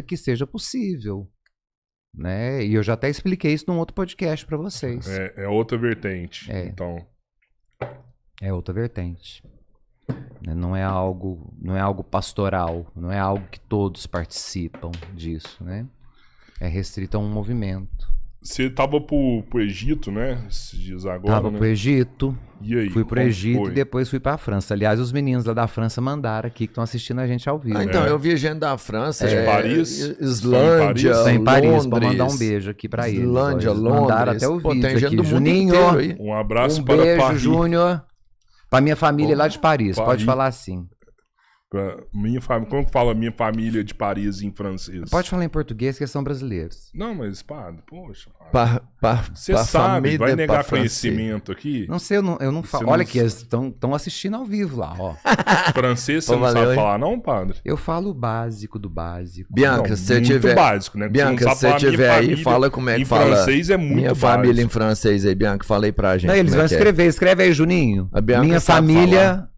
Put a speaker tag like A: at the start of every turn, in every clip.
A: que seja possível, né? E eu já até expliquei isso num outro podcast para vocês.
B: É outra vertente, então.
A: É outra vertente. Não é algo pastoral, não é algo que todos participam disso, né? É restrito a um movimento.
B: Você tava pro Egito, né? Esses dias agora,
A: Tava pro Egito.
B: E aí?
A: Fui pro Egito e depois fui pra França. Aliás, os meninos lá da França mandaram aqui, que estão assistindo a gente ao vivo.
C: Então, eu vi gente da França.
B: Paris?
C: Islândia,
A: Está em Paris,
C: Londres.
A: pra mandar um beijo aqui pra eles.
C: Islândia,
A: Eles
C: Londres.
A: mandaram até o vídeo
C: tem gente
A: aqui.
C: do mundo
A: Juninho,
C: inteiro aí.
B: Um abraço
A: um
B: para
A: beijo,
B: Paris.
A: Júnior. Pra minha família lá de Paris.
B: Paris.
A: Pode falar assim.
B: Minha família. Como que fala minha família de Paris em francês?
A: Pode falar em português, que são brasileiros.
B: Não, mas, padre, poxa. Você
C: pra
B: sabe,
C: família,
B: vai negar
C: pra
B: conhecimento aqui?
A: Não sei, eu não falo.
B: Você
A: Olha
B: não-
A: aqui, eles estão assistindo ao vivo lá, ó.
B: Francês você
C: Pô,
B: não
C: valeu,
B: sabe
C: hein?
B: falar, não, padre?
A: Eu falo o básico do básico.
C: Bianca,
B: Não,
C: se você
B: muito
C: tiver.
B: básico, né? Porque
C: Bianca,
B: não
C: se
B: sabe
C: você
B: falar minha
C: tiver aí,
B: família
C: fala como é que
B: em
C: fala.
B: francês é muito
C: Minha
B: básico.
C: família em francês aí, Bianca, fala aí pra gente.
A: Não, eles
C: como
A: vão
C: é que é.
A: escrever. Escreve aí, Juninho.
C: A Bianca
A: Minha
C: sabe
A: família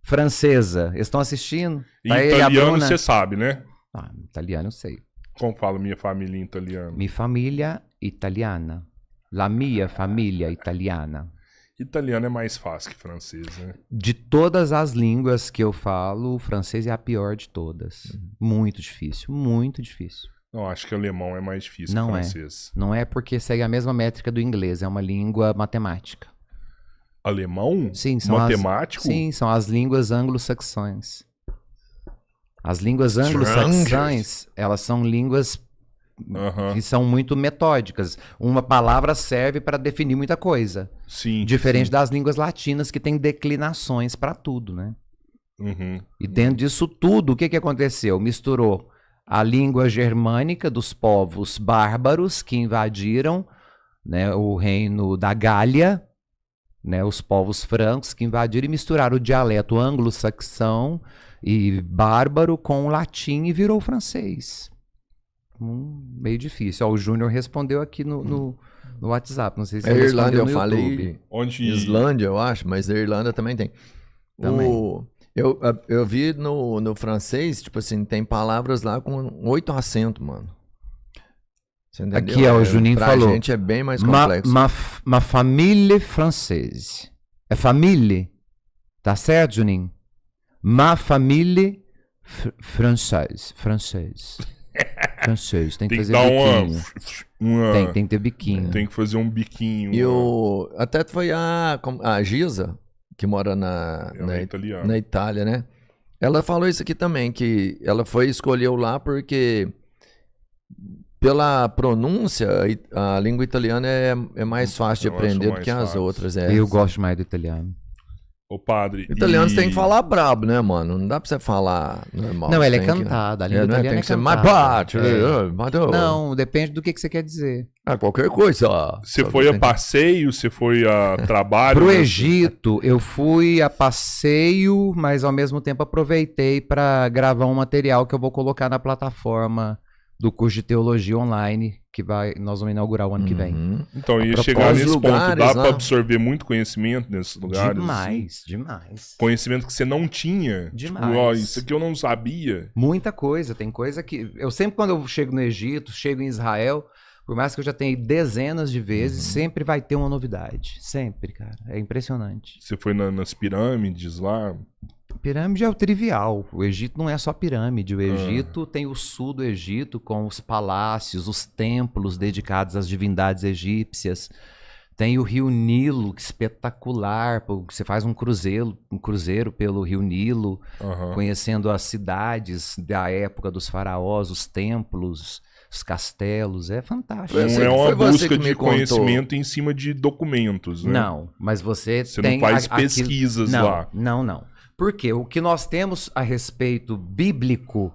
A: francesa. Eles estão assistindo?
B: Em
A: Tá aí a
B: italiano
A: Bruna.
B: você sabe, né?
A: Ah, italiano eu sei.
B: Como fala minha família em italiano?
A: Minha família italiana. La mia família italiana.
B: Italiano é mais fácil que francês, né?
A: De todas as línguas que eu falo, o francês é a pior de todas. Muito difícil, muito difícil.
B: Não, acho que alemão é mais difícil
A: Não
B: que
A: é.
B: francês.
A: Não é porque segue a mesma métrica do inglês, é uma língua matemática.
B: Alemão?
A: Sim, são
B: Matemático?
A: Sim, são as línguas anglo-saxões. As línguas anglo-saxões, elas são línguas
B: Aham.
A: que são muito metódicas. Uma palavra serve para definir muita coisa.
B: Sim.
A: Diferente
B: sim.
A: das línguas latinas, que tem declinações para tudo, né?
B: Uhum.
A: E dentro disso tudo, o que que aconteceu? Misturou a língua germânica dos povos bárbaros que invadiram, né, o reino da Gália, né, os povos francos que invadiram e misturaram o dialeto anglo-saxão e bárbaro com o latim e virou francês. Meio difícil. Ó, o Júnior respondeu aqui no WhatsApp. Não sei se
C: A
A: ele
C: Irlanda
A: respondeu
C: eu
A: no
C: falei.
A: YouTube.
B: Onde...
C: Islândia, eu acho, mas a Irlanda também tem.
A: Também.
C: Eu vi no francês, tipo assim, tem palavras lá com 8 acentos, mano. Você entendeu?
A: Aqui, ó, o Juninho
C: pra
A: falou.
C: Pra gente é bem mais complexo.
A: Ma família française. É família. Tá certo, Juninho? Ma família française. Francês. Tem que fazer
B: dar
A: biquinho.
B: uma...
A: Tem que ter biquinho.
B: Tem que fazer um biquinho.
C: E até foi a Giza, que mora
B: Ela é italiana.
C: na Itália, né? Ela falou isso aqui também, que ela escolheu lá porque pela pronúncia, a língua italiana é mais fácil de
B: Eu acho
C: aprender do
B: mais
C: que as
B: fácil.
C: outras.
A: Eu gosto mais do italiano.
B: Ô, padre...
C: Italiano você tem que falar brabo, né, mano? Não dá pra você falar normal.
A: Não, ela é
C: Tem que-
A: cantada. A língua
C: né?
A: italiana
C: Tem
A: é
C: que ser
A: cantada.
C: mais bate.
A: É. Não, depende do que você quer dizer.
C: Qualquer coisa.
B: Você
C: Só
B: foi
C: que
B: a
C: tem-
B: passeio? Você foi a trabalho?
A: Pro Egito, eu fui a passeio, mas ao mesmo tempo aproveitei para gravar um material que eu vou colocar na plataforma do curso de teologia online, que nós vamos inaugurar o ano que vem.
C: Uhum.
B: Então, ia
A: A
B: chegar
C: propósito,
B: nesse ponto.
C: lugares
B: Dá
C: lá.
B: pra absorver muito conhecimento nesses lugares? assim?
A: Demais.
B: Conhecimento que você não tinha.
A: Demais.
B: Tipo, ó, isso aqui eu não sabia.
A: Muita coisa, tem coisa que... Eu sempre, quando eu chego no Egito, chego em Israel, por mais que eu já tenha ido dezenas de vezes, sempre vai ter uma novidade. Sempre, cara. É impressionante.
B: Você foi nas pirâmides lá.
A: Pirâmide é o trivial. O Egito não é só pirâmide. O Egito tem o sul do Egito com os palácios, os templos dedicados às divindades egípcias. Tem o Rio Nilo, que é espetacular. Você faz um cruzeiro pelo Rio Nilo,
B: Aham.
A: conhecendo as cidades da época dos faraós, os templos, os castelos. É fantástico.
C: Eu
B: Não
C: sei
B: é
C: que
B: uma
C: foi você
B: busca
C: que
B: de
C: me contou.
B: conhecimento em cima de documentos, né?
A: Não, mas você
B: Você
A: tem...
B: não faz
A: aquilo-
B: pesquisas
A: não,
B: lá.
A: Não. Porque o que nós temos a respeito bíblico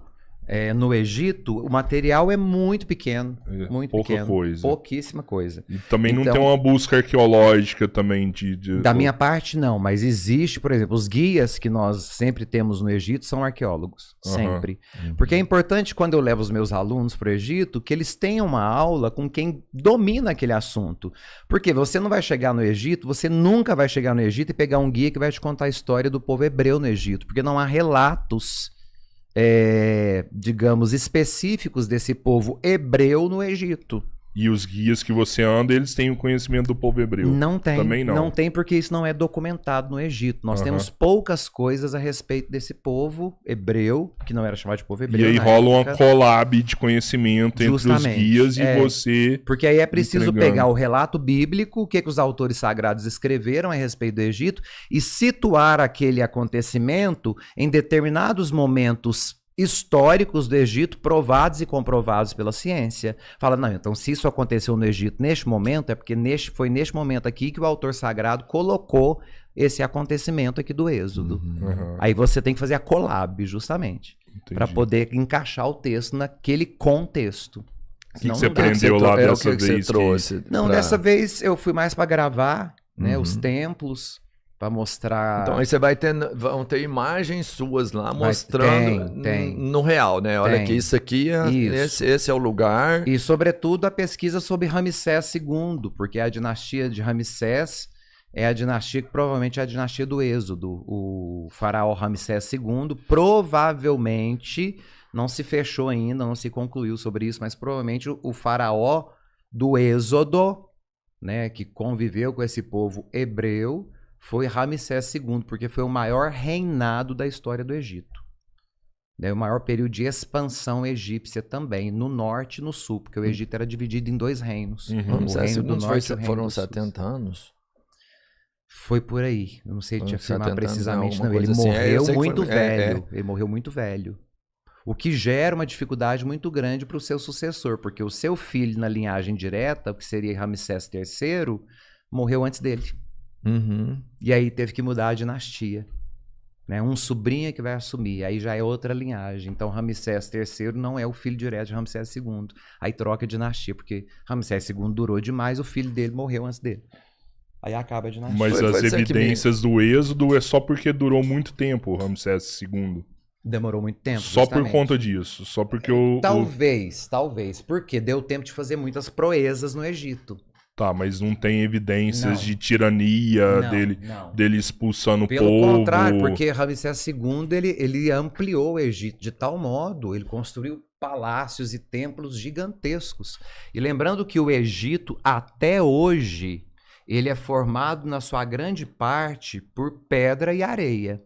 A: no Egito, o material é muito pequeno. Muito
B: pouca
A: pequeno.
B: coisa.
A: Pouquíssima coisa.
B: E também não
A: Então-
B: tem uma busca arqueológica também
A: Da minha parte, não. Mas existe, por exemplo, os guias que nós sempre temos no Egito são arqueólogos.
B: Aham.
A: Sempre. Porque é importante, quando eu levo os meus alunos para o Egito, que eles tenham uma aula com quem domina aquele assunto. Porque você não vai chegar no Egito, você nunca vai chegar no Egito e pegar um guia que vai te contar a história do povo hebreu no Egito. Porque não há relatos digamos, específicos desse povo hebreu no Egito.
B: E os guias que você anda, eles têm o conhecimento do povo hebreu?
A: Não tem.
B: Também não.
A: Não tem porque isso não é documentado no Egito. Nós
B: Aham.
A: temos poucas coisas a respeito desse povo hebreu, que não era chamado de povo hebreu
B: E aí
A: na
B: rola uma
A: época.
B: collab de conhecimento entre os
A: Justamente.
B: guias e você...
A: Porque aí é preciso
B: entregando.
A: pegar o relato bíblico, o que os autores sagrados escreveram a respeito do Egito, e situar aquele acontecimento em determinados momentos históricos do Egito, provados e comprovados pela ciência. Fala, não, então se isso aconteceu no Egito neste momento, é porque foi neste momento aqui que o autor sagrado colocou esse acontecimento aqui do Êxodo.
B: Aham,
A: Aí você tem que fazer a collab, justamente,
B: entendi.
A: para poder encaixar o texto naquele contexto.
B: O que
A: Senão
B: você
A: não dá.
B: aprendeu lá
C: É o
B: dessa
C: que você
B: vez?
C: trouxe?
A: Não,
C: pra-
A: dessa vez eu fui mais para gravar, né,
C: Uhum.
A: os templos, para mostrar.
C: Então aí você vão ter imagens suas lá
A: Mas
C: mostrando
A: tem.
C: no real, né? Olha
A: Tem.
C: aqui, isso aqui é
A: Isso.
C: esse é o lugar.
A: E, sobretudo, a pesquisa sobre Ramsés II, porque a dinastia de Ramsés é a dinastia que provavelmente é a dinastia do Êxodo. O faraó Ramsés II provavelmente não se fechou ainda, não se concluiu sobre isso, mas provavelmente o faraó do Êxodo, né, que conviveu com esse povo hebreu, foi Ramsés II, porque foi o maior reinado da história do Egito. O maior período de expansão egípcia também, no norte e no sul, porque o Egito era dividido em dois reinos.
B: Uhum.
C: Vamos
A: O
C: dizer,
A: reino do
C: segundo
A: norte e o reino
C: foram
A: do sul.
C: 70 anos.
A: Foi por aí. Eu não sei te
C: Foram
A: afirmar
C: 70 anos,
A: precisamente,
C: alguma
A: não. Ele
C: coisa assim. Eu
A: morreu
C: sei que
A: muito
C: foi-
A: velho. Ele morreu muito velho. O que gera uma dificuldade muito grande para o seu sucessor, porque o seu filho na linhagem direta, o que seria Ramsés III, morreu antes dele.
C: Uhum.
A: E aí teve que mudar a dinastia. Né? Um sobrinho que vai assumir, aí já é outra linhagem. Então Ramsés III não é o filho direto de Ramsés II. Aí troca a dinastia, porque Ramsés II durou demais, o filho dele morreu antes dele. Aí acaba a dinastia.
B: Mas
C: Foi
B: as
C: isso aí que
B: evidências do Êxodo é só porque durou muito tempo o Ramsés II.
A: Demorou muito tempo.
B: Só por
A: justamente.
B: conta disso. Só porque o...
A: Talvez. Porque deu tempo de fazer muitas proezas no Egito.
B: Tá, mas não tem evidências
A: Não.
B: de tirania
A: Não,
B: dele,
A: não.
B: dele expulsando o
A: Pelo
B: povo.
A: contrário, porque Ramsés II ele ampliou o Egito de tal modo, ele construiu palácios e templos gigantescos. E lembrando que o Egito, até hoje, ele é formado na sua grande parte por pedra e areia.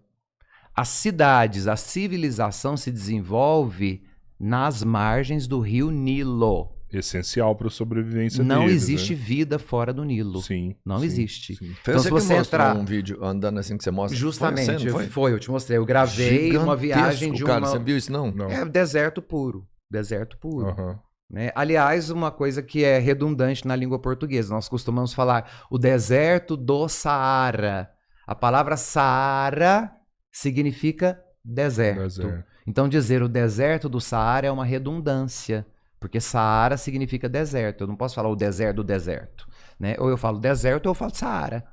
A: As cidades, a civilização se desenvolve nas margens do rio Nilo.
B: Essencial para a sobrevivência
A: Não
B: deles,
A: existe
B: né?
A: vida fora do Nilo.
B: Sim.
A: Não
B: sim,
A: existe.
B: sim.
C: Foi
A: Então,
C: você
A: se
C: que
A: você
C: mostrou
A: entrar-
C: um vídeo andando assim que você mostra.
A: Justamente,
C: Foi?
A: foi, eu te mostrei. Eu gravei uma viagem de
C: cara,
A: uma...
C: você viu isso não?
B: Não.
A: É deserto puro. Deserto puro.
B: Aham.
A: Né? Aliás, uma coisa que é redundante na língua portuguesa. Nós costumamos falar o deserto do Saara. A palavra Saara significa deserto.
B: Deserto.
A: Então, dizer o deserto do Saara é uma redundância. Porque Saara significa deserto. Eu não posso falar o deserto do deserto. Né? Ou eu falo deserto ou eu falo Saara.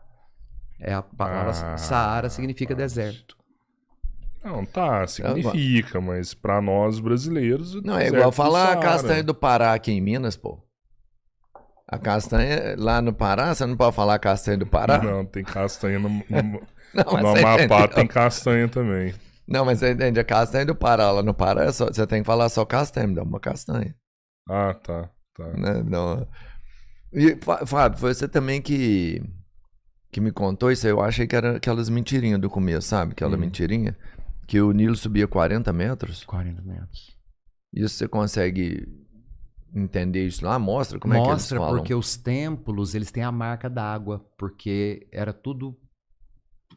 A: A palavra Saara significa deserto.
B: Não, tá, significa, mas para nós brasileiros... o
C: Não, é
B: deserto
C: igual
B: do
C: falar a
B: Saara.
C: castanha do Pará aqui em Minas, pô. A castanha lá no Pará, você não pode falar castanha do Pará?
B: Não, tem castanha no
C: Não, mas você
B: Amapá,
C: entendeu.
B: tem castanha também.
C: Não, mas você entende, a castanha do Pará lá no Pará, você tem que falar só castanha, me dá uma castanha.
B: Ah, tá.
C: Né? Não. E, Fábio, foi você também que me contou isso aí. Eu achei que era aquelas mentirinhas do começo, sabe? Aquela mentirinha. Que o Nilo subia 40 metros.
A: 40 metros.
C: Isso você consegue entender isso lá? Mostra como é que eles
A: Mostra
C: falam.
A: porque os templos, eles têm a marca d'água, porque era tudo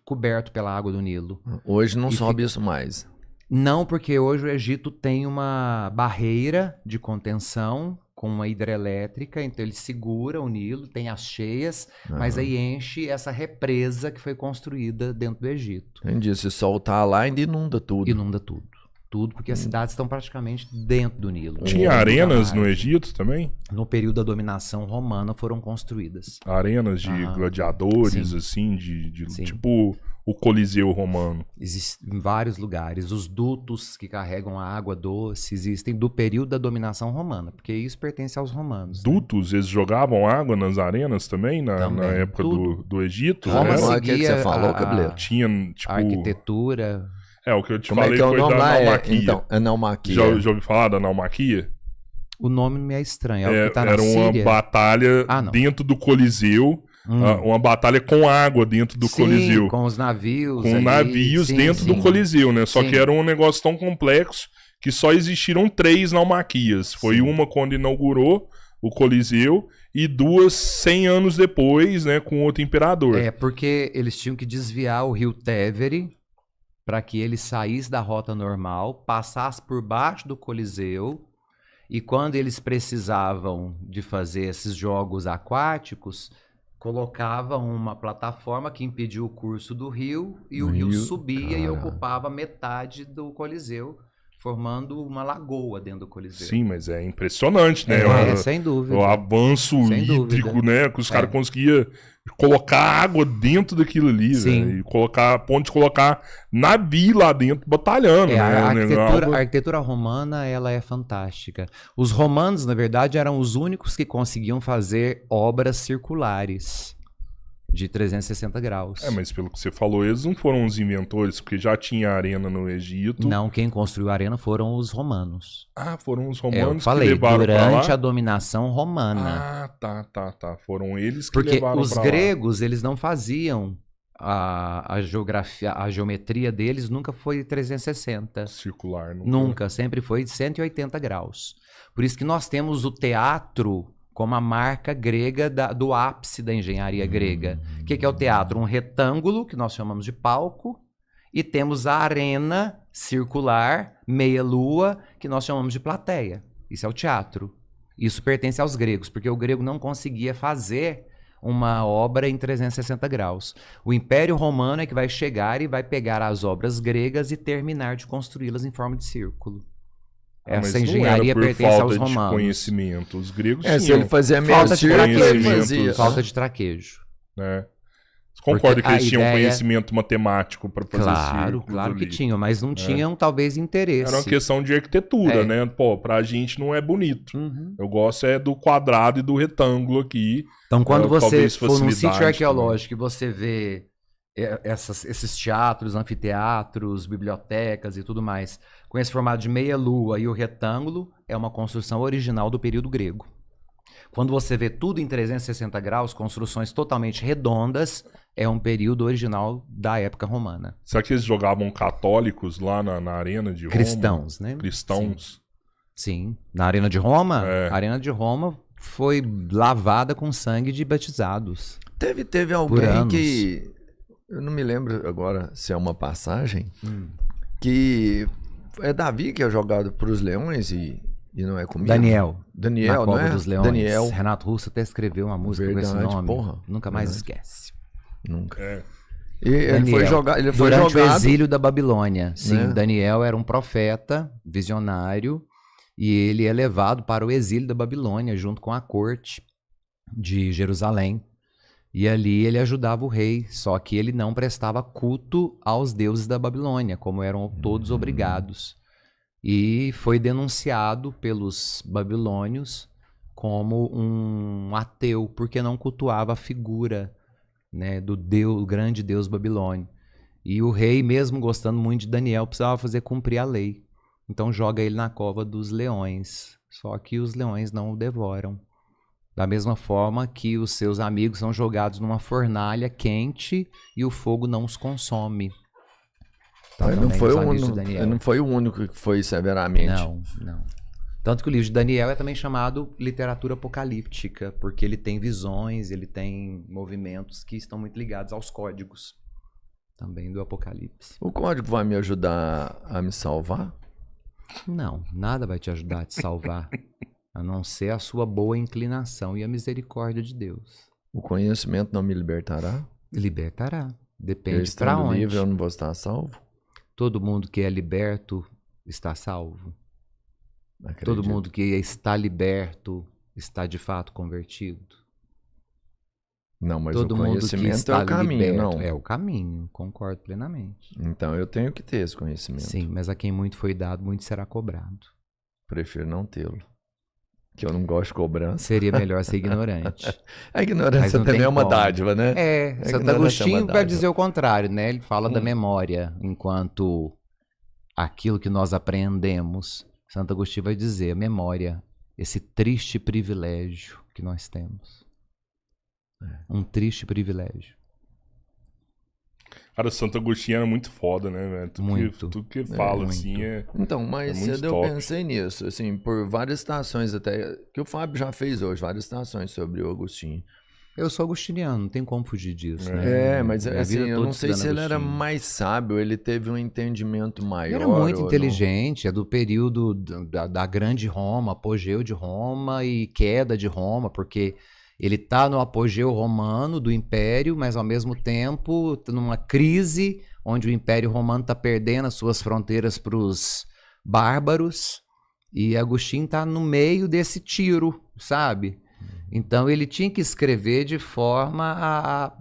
A: coberto pela água do Nilo.
C: Hoje não
A: E
C: sobe isso mais.
A: Não, porque hoje o Egito tem uma barreira de contenção com uma hidrelétrica, então ele segura o Nilo, tem as cheias, mas aí enche essa represa que foi construída dentro do Egito.
C: Entendi. Se soltar lá, ainda inunda tudo.
A: Inunda tudo. Tudo, porque as cidades estão praticamente dentro do Nilo.
B: Tinha
A: Muita
B: arenas no
A: margem.
B: Egito também?
A: No período da dominação romana foram construídas.
B: Arenas de
A: Aham.
B: gladiadores,
A: Sim.
B: assim, de
A: Sim.
B: tipo o Coliseu romano.
A: Existem em vários lugares. Os dutos que carregam a água doce existem do período da dominação romana, porque isso pertence aos romanos. né?
B: Dutos, eles jogavam água nas arenas também, na
A: Também,
B: época
A: tudo.
B: do Egito?
A: Roma
B: Era?
C: Não é aquilo que
A: seguia
C: você falou,
A: a-
C: Cabeleiro?
B: Tinha, tipo...
A: A arquitetura.
B: É, o que eu te
C: Como é
B: falei
C: que é o
B: foi
C: nome
B: da
C: lá?
B: naumaquia.
C: Então, é naumaquia.
B: Já ouviu falar da naumaquia?
A: O nome me é estranho. É o que tá na
B: Era uma
A: Síria?
B: batalha
A: Ah, não.
B: dentro do Coliseu. Uma batalha com água dentro do
A: Sim,
B: Coliseu.
A: com os navios.
B: Com
A: ali.
B: navios
A: Sim,
B: dentro
A: sim.
B: do Coliseu, né? Só
A: Sim.
B: que era um negócio tão complexo que só existiram 3 naumaquias. Foi
A: Sim.
B: uma quando inaugurou o Coliseu e 2 100 anos depois, né? Com outro imperador.
A: É, porque eles tinham que desviar o rio Tevere para que ele saísse da rota normal, passasse por baixo do Coliseu, e quando eles precisavam de fazer esses jogos aquáticos, colocavam uma plataforma que impedia o curso do rio, e o rio subia e ocupava metade do Coliseu, formando uma lagoa dentro do Coliseu.
B: Sim, mas é impressionante, né?
A: Sem dúvida.
B: O avanço
A: Sem
B: hídrico,
A: dúvida.
B: né? Que os caras conseguiam colocar água dentro daquilo ali,
A: Sim.
B: velho. E colocar, a ponto de colocar navio lá dentro, batalhando, né?
A: A arquitetura romana, ela é fantástica. Os romanos, na verdade, eram os únicos que conseguiam fazer obras circulares de 360 graus.
B: Mas pelo que você falou, eles não foram os inventores, porque já tinha arena no Egito.
A: Não, quem construiu a arena foram os romanos.
B: Ah, foram os
A: Eu
B: romanos
A: falei,
B: que levaram pra
A: durante
B: lá?
A: a dominação romana.
B: Ah, tá. Foram eles que
A: Porque
B: levaram
A: os
B: pra
A: gregos, eles não faziam a geografia, a geometria deles nunca foi 360.
B: lá. Circular.
A: Nunca, sempre foi de 180 graus. Por isso que nós temos o teatro como a marca grega do ápice da engenharia grega. O que é o teatro? Um retângulo, que nós chamamos de palco, e temos a arena circular, meia-lua, que nós chamamos de plateia. Isso é o teatro. Isso pertence aos gregos, porque o grego não conseguia fazer uma obra em 360 graus. O Império Romano é que vai chegar e vai pegar as obras gregas e terminar de construí-las em forma de círculo. Essa engenharia pertence aos romanos.
B: De conhecimento. Os gregos
C: Se
B: tinham
C: ele fazia meio
A: falta de
C: círculo, ele
B: traquejo.
C: fazia.
A: Falta de traquejo.
B: né? Você concorda
A: Porque
B: que eles
A: a
B: tinham
A: ideia-
B: conhecimento matemático para fazer
A: Claro,
B: círculos
A: claro que
B: ali?
A: tinham, mas não tinham talvez interesse.
B: Era uma questão de arquitetura,
A: É.
B: né? Pô, pra gente não é bonito.
A: Uhum.
B: Eu gosto é do quadrado e do retângulo aqui.
A: Então, quando você
B: talvez
A: for num
B: facilidade
A: sítio arqueológico e você vê esses teatros, anfiteatros, bibliotecas e tudo mais, com esse formato de meia-lua e o retângulo, é uma construção original do período grego. Quando você vê tudo em 360 graus, construções totalmente redondas, é um período original da época romana.
B: Será que eles jogavam católicos lá na arena de Roma?
A: Cristãos, né?
B: Cristãos.
A: Sim. Na Arena de Roma,
B: É.
A: a Arena de Roma foi lavada com sangue de batizados.
C: Teve alguém que... Eu não me lembro agora se é uma passagem, que é Davi que é jogado para os leões e não é comido.
A: Daniel,
C: Daniel,
A: na
C: não
A: Cova
C: é?
A: dos Leões.
C: Daniel.
A: Renato Russo até escreveu uma música com esse
C: Verdade,
A: nome.
C: porra.
A: Nunca mais
C: Verdade.
A: esquece.
C: Nunca.
B: É.
C: E ele foi
A: Daniel,
C: jogado. Ele foi
A: durante
C: jogado.
A: o exílio da Babilônia. Sim,
C: Né?
A: Daniel era um profeta, visionário, e ele é levado para o exílio da Babilônia, junto com a corte de Jerusalém. E ali ele ajudava o rei, só que ele não prestava culto aos deuses da Babilônia, como eram todos obrigados. E foi denunciado pelos babilônios como um ateu, porque não cultuava a figura, né, do grande deus babilônio. E o rei, mesmo gostando muito de Daniel, precisava fazer cumprir a lei. Então joga ele na cova dos leões. Só que os leões não o devoram. Da mesma forma que os seus amigos são jogados numa fornalha quente e o fogo não os consome. Então,
C: Ele
A: também os amigos de Daniel.
C: não foi o único que foi severamente.
A: Não. Tanto que o livro de Daniel é também chamado literatura apocalíptica, porque ele tem visões, ele tem movimentos que estão muito ligados aos códigos também do Apocalipse.
C: O código vai me ajudar a me salvar?
A: Não, nada vai te ajudar a te salvar, a não ser a sua boa inclinação e a misericórdia de Deus.
C: O conhecimento não me libertará?
A: Libertará.
C: Eu
A: Depende para
C: estando
A: onde.
C: livre, eu não vou estar salvo?
A: Todo mundo que é liberto está salvo.
C: Acredito.
A: Todo mundo que está liberto está de fato convertido.
C: Não, mas
A: Todo
C: o
A: mundo que
C: conhecimento
A: está
C: é o caminho,
A: liberto.
C: não.
A: É o caminho, concordo plenamente.
C: Então eu tenho que ter esse conhecimento.
A: Sim, mas a quem muito foi dado, muito será cobrado.
C: Prefiro não tê-lo. Que eu não gosto de cobrança.
A: Seria melhor ser ignorante.
C: A
A: Mas
C: ignorância
A: não
C: também
A: tem
C: é uma
A: como.
C: dádiva, né?
A: É,
C: A
A: Santo
C: ignorância é uma
A: Agostinho vai
C: dádiva.
A: dizer o contrário, né? Ele fala da memória enquanto aquilo que nós aprendemos, Santo Agostinho vai dizer, a memória, esse triste privilégio que nós temos. Um triste privilégio.
B: Cara, Santo Agostinho era muito foda, né, velho? Tudo que ele fala, assim,
C: Então, mais cedo eu pensei nisso, assim, por várias citações até, que o Fábio já fez hoje, várias citações sobre o Agostinho.
A: Eu sou agostiniano, não tem como fugir disso, né?
C: Mas assim, eu não sei se ele era mais sábio, ele teve um entendimento maior.
A: Ele era muito inteligente, é do período da grande Roma, apogeu de Roma e queda de Roma, porque ele está no apogeu romano do Império, mas ao mesmo tempo numa crise onde o Império Romano está perdendo as suas fronteiras para os bárbaros, e Agostinho está no meio desse tiro, sabe? Então ele tinha que escrever de forma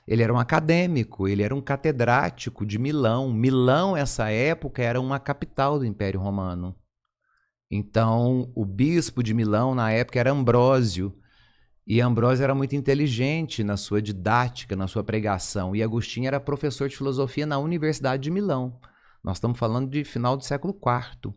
A: Ele era um acadêmico, ele era um catedrático de Milão. Milão, essa época, era uma capital do Império Romano. Então o bispo de Milão, na época, era Ambrósio. E Ambrósio era muito inteligente na sua didática, na sua pregação. E Agostinho era professor de filosofia na Universidade de Milão. Nós estamos falando de final do século IV.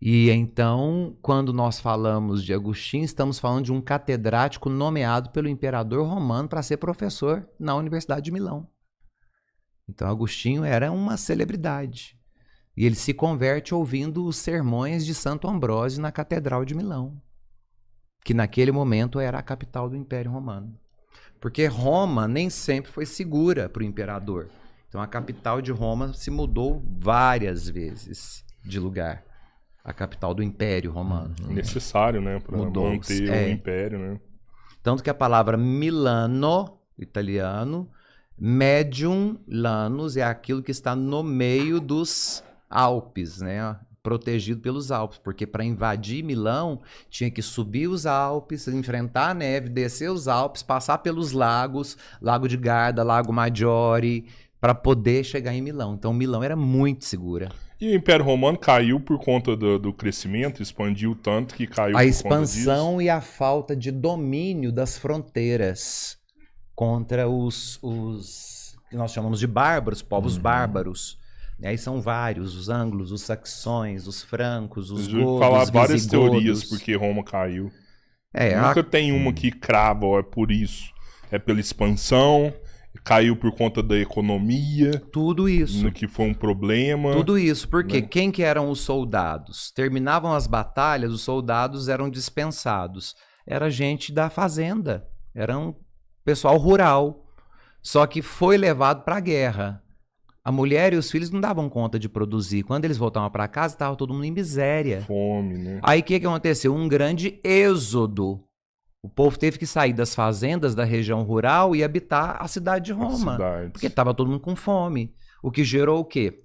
A: E então, quando nós falamos de Agostinho, estamos falando de um catedrático nomeado pelo imperador romano para ser professor na Universidade de Milão. Então, Agostinho era uma celebridade. E ele se converte ouvindo os sermões de Santo Ambrósio na Catedral de Milão, que naquele momento era a capital do Império Romano. Porque Roma nem sempre foi segura para o imperador. Então, a capital de Roma se mudou várias vezes de lugar. A capital do Império Romano.
B: Necessário, né? Para manter o Império, né?
A: Tanto que a palavra Milano, italiano, medium lanus, é aquilo que está no meio dos Alpes, né? Protegido pelos Alpes. Porque para invadir Milão, tinha que subir os Alpes, enfrentar a neve, descer os Alpes, passar pelos lagos, Lago de Garda, Lago Maggiore, para poder chegar em Milão. Então, Milão era muito segura.
B: E o Império Romano caiu por conta do crescimento, expandiu tanto que caiu
A: a expansão e a falta de domínio das fronteiras contra os que nós chamamos de bárbaros, povos bárbaros. E aí são vários, os ângulos, os saxões, os francos, os godos,
B: falar
A: os
B: várias
A: visigodos.
B: teorias porque Roma caiu.
A: É,
B: Nunca tem uma que crava, ó, é por isso. É pela expansão, caiu por conta da economia.
A: Tudo isso.
B: Que foi um problema.
A: Tudo isso, porque quem que eram os soldados? Terminavam as batalhas, os soldados eram dispensados. Era gente da fazenda, era um pessoal rural. Só que foi levado para a guerra. A mulher e os filhos não davam conta de produzir. Quando eles voltavam para casa, estava todo mundo em miséria.
B: Fome, né?
A: Aí o que aconteceu? Um grande êxodo. O povo teve que sair das fazendas da região rural e habitar a cidade de Roma. Porque estava todo mundo com fome. O que gerou o quê?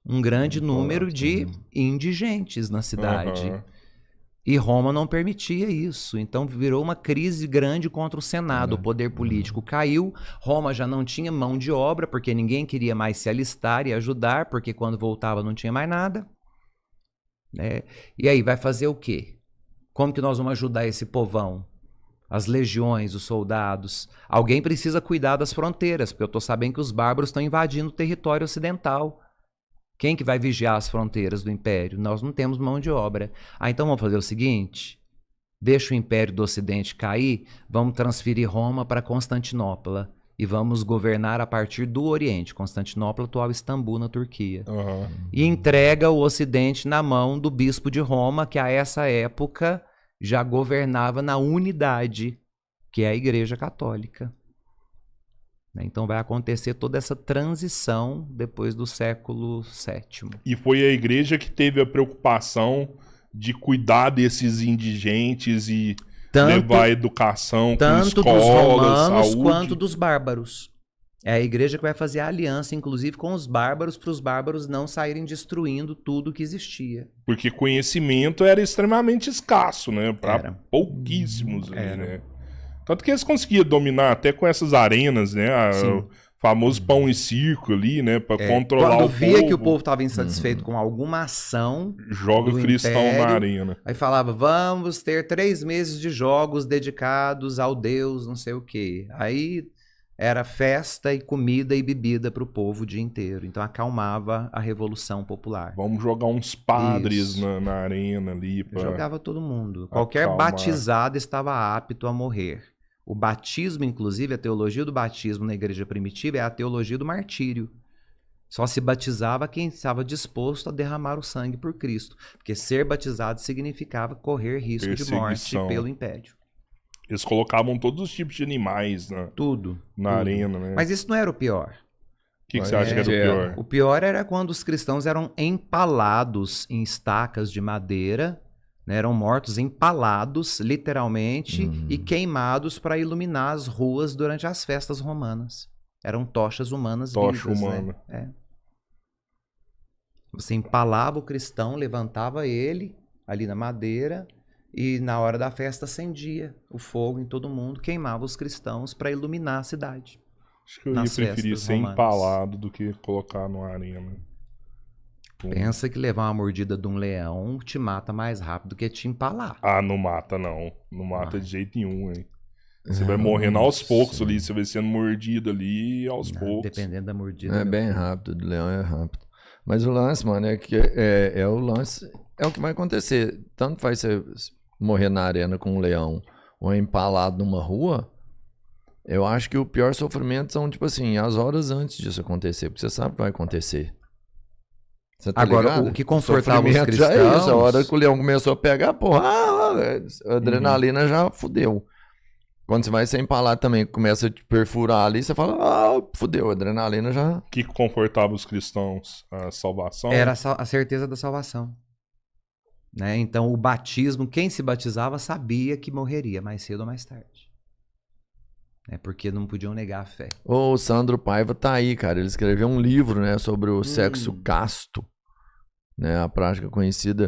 A: Um grande número de indigentes na cidade. E Roma não permitia isso. Então virou uma crise grande contra o Senado. O poder político caiu. Roma já não tinha mão de obra, porque ninguém queria mais se alistar e ajudar, porque quando voltava não tinha mais nada. E aí, vai fazer o quê? Como que nós vamos ajudar esse povão? As legiões, os soldados. Alguém precisa cuidar das fronteiras, porque eu estou sabendo que os bárbaros estão invadindo o território ocidental. Quem que vai vigiar as fronteiras do Império? Nós não temos mão de obra. Então vamos fazer o seguinte, deixa o Império do Ocidente cair, vamos transferir Roma para Constantinopla e vamos governar a partir do Oriente, Constantinopla, atual Istambul, na Turquia. E entrega o Ocidente na mão do bispo de Roma, que a essa época já governava na unidade, que é a Igreja Católica. Então vai acontecer toda essa transição depois do século VII.
B: E foi a igreja que teve a preocupação de cuidar desses indigentes e levar a educação com escolas,
A: tanto dos romanos
B: saúde.
A: Quanto dos bárbaros. É a igreja que vai fazer a aliança, inclusive, com os bárbaros, para os bárbaros não saírem destruindo tudo que existia.
B: Porque conhecimento era extremamente escasso, né? Para pouquíssimos. Né? Tanto que eles conseguiam dominar até com essas arenas, né? O famoso pão e circo ali, né? Para controlar o povo.
A: Quando via que o povo estava insatisfeito com alguma ação,
B: joga o cristão
A: Império,
B: na arena.
A: Aí falava, vamos ter 3 meses de jogos dedicados ao Deus, não sei o quê. Aí era festa e comida e bebida para o povo o dia inteiro. Então acalmava a Revolução Popular.
B: Vamos jogar uns padres na arena ali.
A: Jogava todo mundo. Qualquer batizado estava apto a morrer. O batismo, inclusive, a teologia do batismo na igreja primitiva é a teologia do martírio. Só se batizava quem estava disposto a derramar o sangue por Cristo. Porque ser batizado significava correr risco de morte pelo império.
B: Eles colocavam todos os tipos de animais na arena, né?
A: Mas isso não era o pior.
B: O que você acha que era o pior?
A: O pior era quando os cristãos eram empalados em estacas de madeira, né? Eram mortos empalados, literalmente, e queimados para iluminar as ruas durante as festas romanas. Eram tochas humanas vivas. Tocha humana. Né? Você empalava o cristão, levantava ele ali na madeira... E na hora da festa acendia o fogo em todo mundo, queimava os cristãos para iluminar a cidade.
B: Acho que eu ia preferir ser empalado do que colocar no arena.
A: Pensa que levar uma mordida de um leão te mata mais rápido que te empalar.
B: Ah, não mata não. Não mata de jeito nenhum, hein? Você vai morrendo aos poucos ali, você vai sendo mordido ali aos poucos.
A: Dependendo da mordida.
C: É bem rápido, do leão é rápido. Mas o lance, mano, é que o lance... É o que vai acontecer. Tanto faz você morrer na arena com um leão ou empalado numa rua, eu acho que o pior sofrimento são, tipo assim, as horas antes disso acontecer, porque você sabe que vai acontecer. Você tá
A: Agora,
C: ligado?
A: O que confortava os cristãos...
C: Já é isso, a hora que o leão começou a pegar, porra, a adrenalina já fudeu. Quando você vai ser empalado também, começa a te perfurar ali, você fala, fudeu, a adrenalina já...
B: O que confortava os cristãos? A salvação?
A: Era a certeza da salvação. Né? Então, o batismo, quem se batizava sabia que morreria mais cedo ou mais tarde. Porque não podiam negar a fé.
C: O Sandro Paiva tá aí, cara. Ele escreveu um livro, né, sobre o sexo casto, né, a prática conhecida